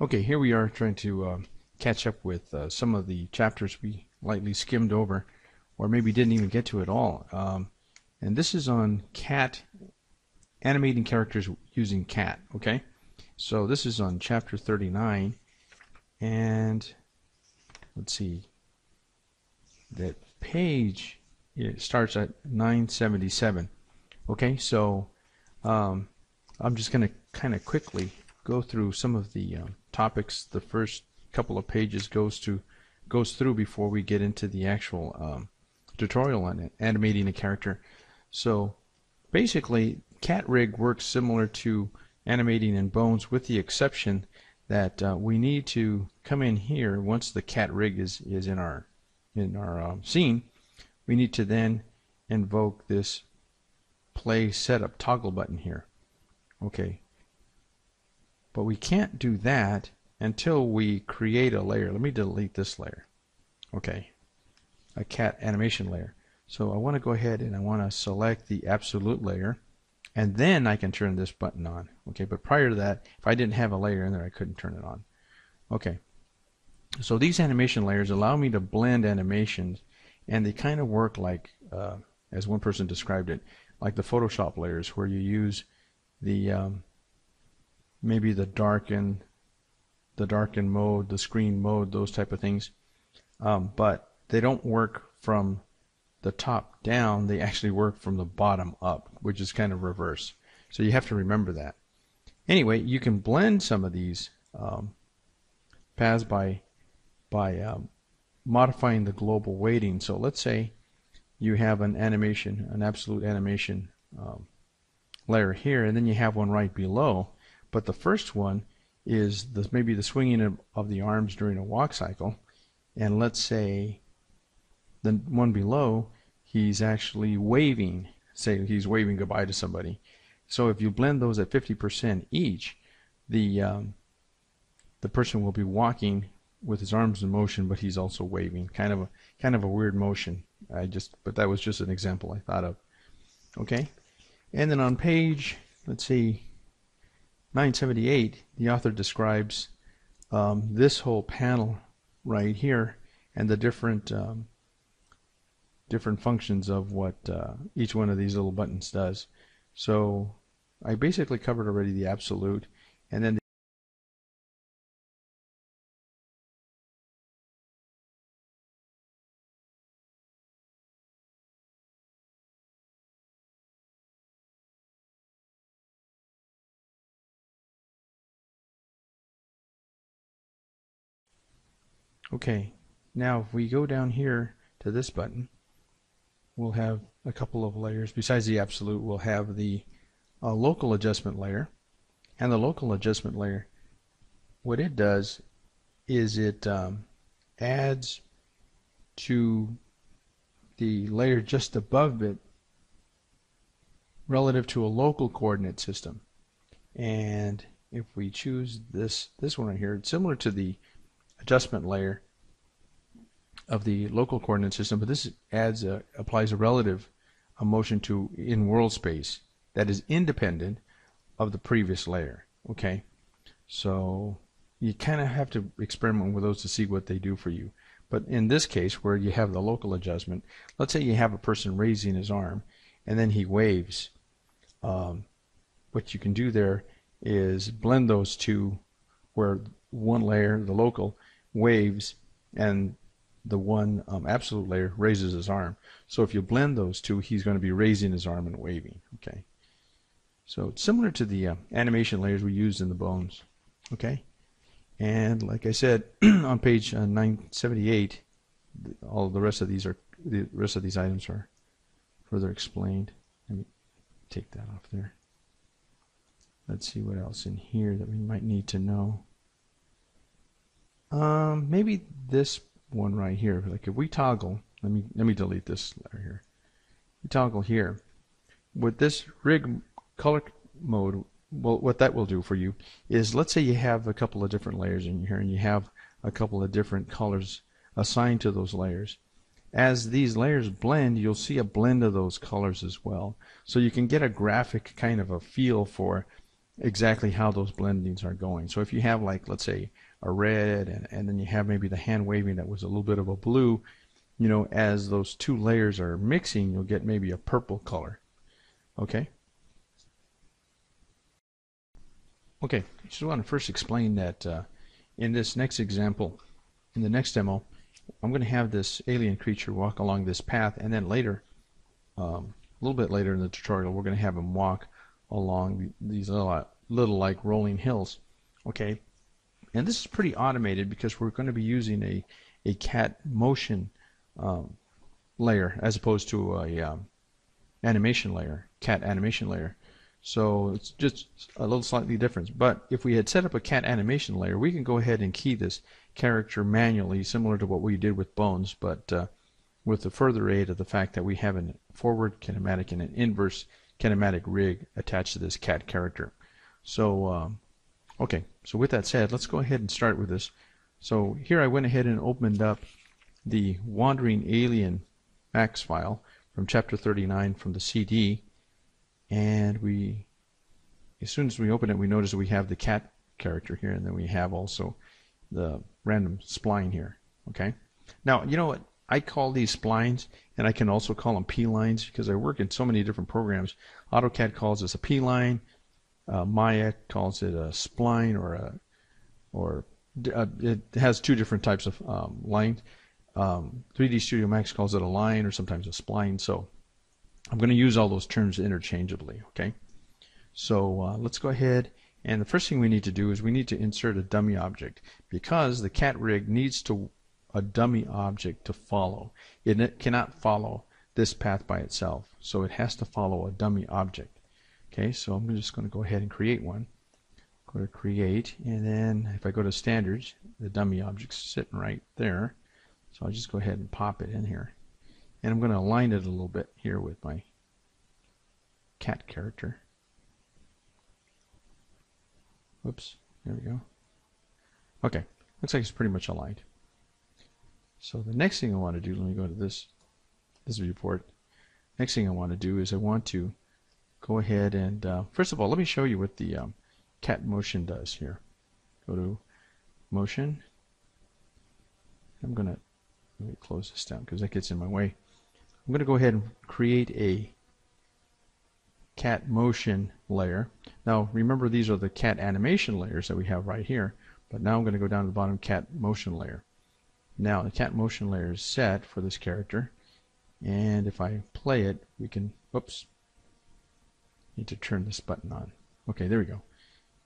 Okay, here we are trying to catch up with some of the chapters we lightly skimmed over, or maybe didn't even get to at all. And this is on cat, animating characters using cat, okay? So this is on chapter 39, and let's see, that page, it starts at 977. Okay, so I'm just going to kind of quickly go through some of the topics the first couple of pages goes through before we get into the actual tutorial on it, animating a character. So basically, cat rig works similar to animating in Bones, with the exception that we need to come in here once the cat rig is in our scene. We need to then invoke this play setup toggle button here. Okay, but we can't do that until we create a layer. Let me delete this layer. Okay, a cat animation layer. So I want to go ahead and I want to select the absolute layer, and then I can turn this button on. Okay, but prior to that, if I didn't have a layer in there, I couldn't turn it on. Okay, so these animation layers allow me to blend animations, and they kind of work like, as one person described it, like the Photoshop layers, where you use the maybe the darken mode, the screen mode, those type of things, but they don't work from the top down. They actually work from the bottom up, which is kind of reverse. So you have to remember that. Anyway, you can blend some of these paths by modifying the global weighting. So let's say you have an animation, an absolute animation layer here, and then you have one right below. But the first one is maybe the swinging of the arms during a walk cycle, and let's say the one below, he's actually waving. Say he's waving goodbye to somebody. So if you blend those at 50% each, the person will be walking with his arms in motion, but he's also waving. Kind of a weird motion. But that was just an example I thought of. Okay, and then on page, let's see, 978, the author describes this whole panel right here and the different functions of what each one of these little buttons does. So I basically covered already the absolute, and then okay, now if we go down here to this button, we'll have a couple of layers. Besides the absolute, we'll have the local adjustment layer. And the local adjustment layer, what it does is it adds to the layer just above it relative to a local coordinate system. And if we choose this one right here, it's similar to the adjustment layer of the local coordinate system, but this applies a relative motion to in world space that is independent of the previous layer. Okay, so you kind of have to experiment with those to see what they do for you. But in this case, where you have the local adjustment, let's say you have a person raising his arm and then he waves. What you can do there is blend those two, where one layer, the local, waves, and the one absolute layer raises his arm. So if you blend those two, he's going to be raising his arm and waving. Okay, so it's similar to the animation layers we used in the Bones. Okay, and like I said, on page 978, all the rest of these items are further explained. Let me take that off there. Let's see what else in here that we might need to know. Maybe this one right here. Like if we toggle, let me delete this layer here. We toggle here with this rig color mode. Well, what that will do for you is, let's say you have a couple of different layers in here, and you have a couple of different colors assigned to those layers. As these layers blend, you'll see a blend of those colors as well. So you can get a graphic kind of a feel for exactly how those blendings are going. So if you have, like, let's say a red and then you have maybe the hand waving that was a little bit of a blue, you know, as those two layers are mixing, you'll get maybe a purple color. Okay? Okay, I just want to first explain that in this next example, in the next demo, I'm going to have this alien creature walk along this path, and then later, a little bit later in the tutorial, we're going to have him walk along these little like rolling hills. Okay, and this is pretty automated because we're going to be using a cat motion layer as opposed to a animation layer, cat animation layer. So it's just a little slightly different. But if we had set up a cat animation layer, we can go ahead and key this character manually, similar to what we did with Bones, but with the further aid of the fact that we have a forward kinematic and an inverse kinematic rig attached to this cat character. So, okay, so with that said, let's go ahead and start with this. So here I went ahead and opened up the Wandering Alien Max file from chapter 39 from the CD, and as soon as we open it, we notice that we have the cat character here, and then we have also the random spline here. Okay, now you know what, I call these splines, and I can also call them P-lines because I work in so many different programs. AutoCAD calls this a P-line, Maya calls it a spline, or it has two different types of lines. 3D Studio Max calls it a line or sometimes a spline. So I'm going to use all those terms interchangeably. Okay, so let's go ahead, and the first thing we need to do is we need to insert a dummy object, because the cat rig needs a dummy object to follow. It cannot follow this path by itself, so it has to follow a dummy object. Okay, so I'm just going to go ahead and create one. Go to create, and then if I go to standards, the dummy object's sitting right there. So I'll just go ahead and pop it in here. And I'm going to align it a little bit here with my cat character. Whoops, there we go. Okay, looks like it's pretty much aligned. So the next thing I want to do, let me go to this viewport. Next thing I want to do is I want to go ahead and, first of all, let me show you what the cat motion does here. Go to motion. I'm going to, let me close this down because that gets in my way. I'm going to go ahead and create a cat motion layer. Now remember, these are the cat animation layers that we have right here, but now I'm going to go down to the bottom, cat motion layer. Now the cat motion layer is set for this character, and if I play it, we can, whoops, need to turn this button on. Okay, there we go.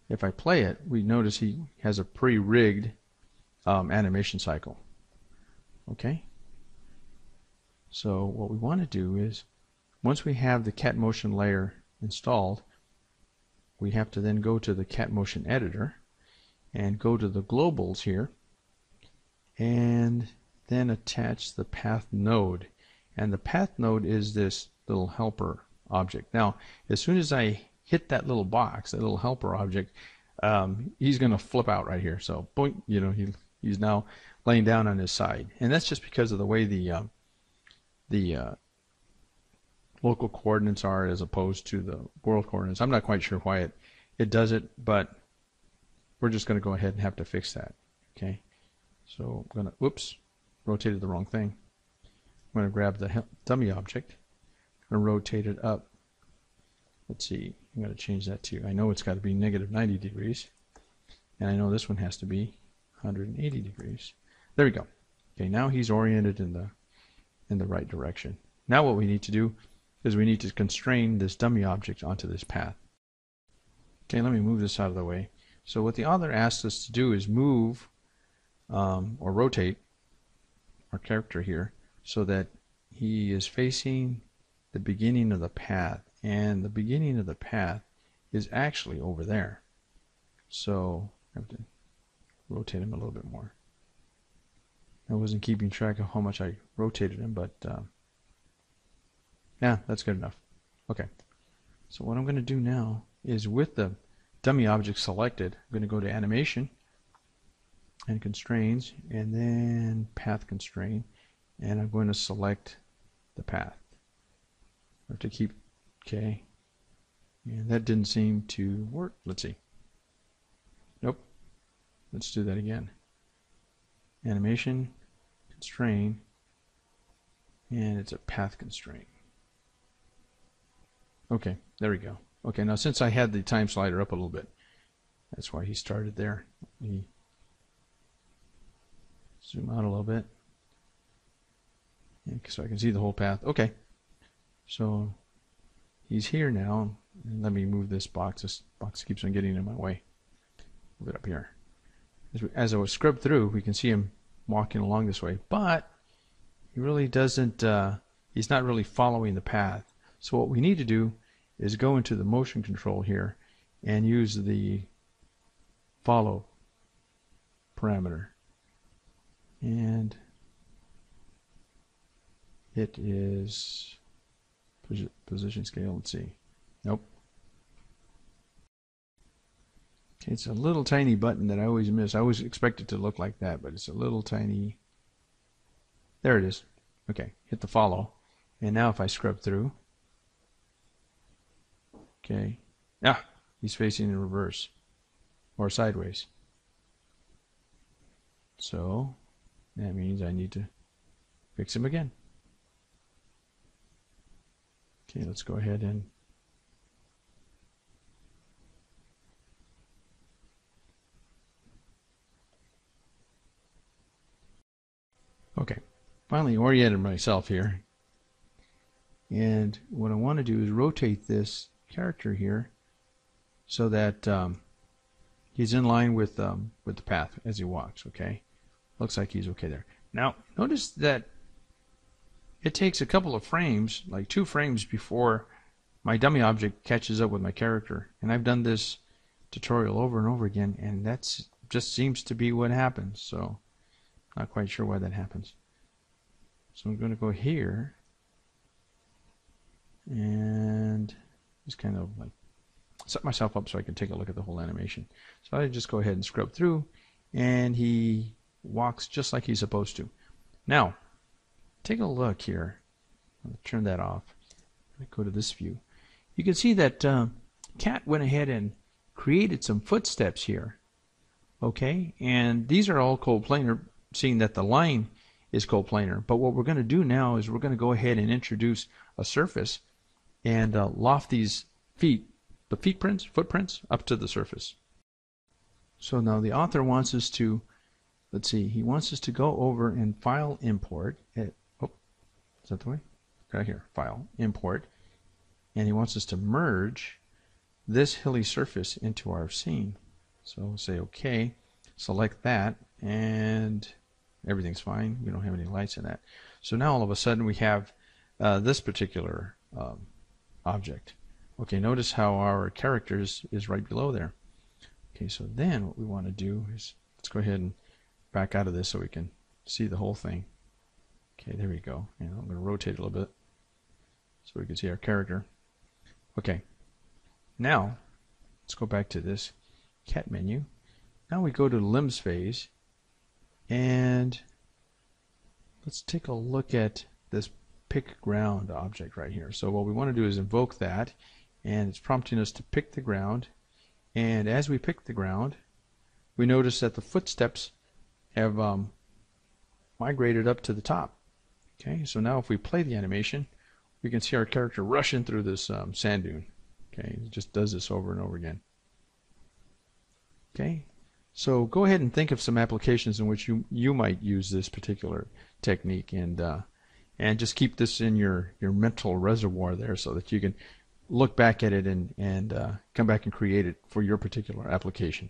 If I play it, we notice he has a pre-rigged animation cycle. Okay, so what we want to do is, once we have the cat motion layer installed, we have to then go to the cat motion editor and go to the globals here, and then attach the path node. And the path node is this little helper object. Now, as soon as I hit that little box, that little helper object, he's going to flip out right here. So, boink, you know, he's now laying down on his side, and that's just because of the way the local coordinates are as opposed to the world coordinates. I'm not quite sure why it does it, but we're just going to go ahead and have to fix that. Okay, so I'm going to, whoops, rotated the wrong thing. I'm going to grab the dummy object and rotate it up. Let's see, I'm going to change that to, I know it's got to be negative 90 degrees, and I know this one has to be 180 degrees. There we go. Okay, now he's oriented in the right direction. Now what we need to do is we need to constrain this dummy object onto this path. Okay, let me move this out of the way. So what the author asks us to do is move or rotate our character here so that he is facing the beginning of the path, and the beginning of the path is actually over there. So I have to rotate him a little bit more. I wasn't keeping track of how much I rotated him, but yeah, that's good enough. Okay, so what I'm going to do now is, with the dummy object selected, I'm going to go to Animation and Constraints, and then Path Constraint, and I'm going to select the path. I have to keep, okay, And that didn't seem to work. Let's see. Nope. Let's do that again. Animation, constrain, and it's a path constraint. Okay, there we go. Okay, now since I had the time slider up a little bit, that's why he started there. Let me zoom out a little bit so I can see the whole path. Okay, so he's here now. And let me move this box. This box keeps on getting in my way. Move it up here. As I was scrubbed through, we can see him walking along this way, but he really doesn't, he's not really following the path. So what we need to do is go into the motion control here and use the follow parameter. And it is position scale. Let's see. Nope. Okay, it's a little tiny button that I always miss. I always expect it to look like that, but it's a little tiny. There it is. Okay, hit the follow. And now if I scrub through, okay, he's facing in reverse or sideways. So that means I need to fix him again. Okay, let's go ahead and okay, finally oriented myself here. And what I want to do is rotate this character here so that he's in line with the path as he walks. Okay, looks like he's okay there. Now notice that it takes a couple of frames, like 2 frames, before my dummy object catches up with my character. And I've done this tutorial over and over again, and that's just seems to be what happens. So not quite sure why that happens. So I'm going to go here and just kind of like set myself up so I can take a look at the whole animation. So I just go ahead and scrub through, and he walks just like he's supposed to. Now, take a look here. I'll turn that off. Go to this view. You can see that Cat went ahead and created some footsteps here. Okay, and these are all coplanar, seeing that the line is coplanar. But what we're going to do now is we're going to go ahead and introduce a surface and loft these footprints up to the surface. So now the author wants us to, let's see, he wants us to go over and file import. Is that the way? Right here, file import, and he wants us to merge this hilly surface into our scene. So we'll say OK, select that, and everything's fine. We don't have any lights in that. So now all of a sudden we have this particular object. Okay, notice how our character is right below there. Okay, so then what we want to do is let's go ahead and back out of this so we can see the whole thing. Okay, there we go. And I'm going to rotate a little bit so we can see our character. Okay, now let's go back to this cat menu. Now we go to limbs phase, and let's take a look at this pick ground object right here. So what we want to do is invoke that, and it's prompting us to pick the ground. And as we pick the ground, we notice that the footsteps have migrated up to the top. Okay, so now if we play the animation, we can see our character rushing through this sand dune. Okay, it just does this over and over again. Okay, so go ahead and think of some applications in which you might use this particular technique, and just keep this in your mental reservoir there so that you can look back at it and come back and create it for your particular application.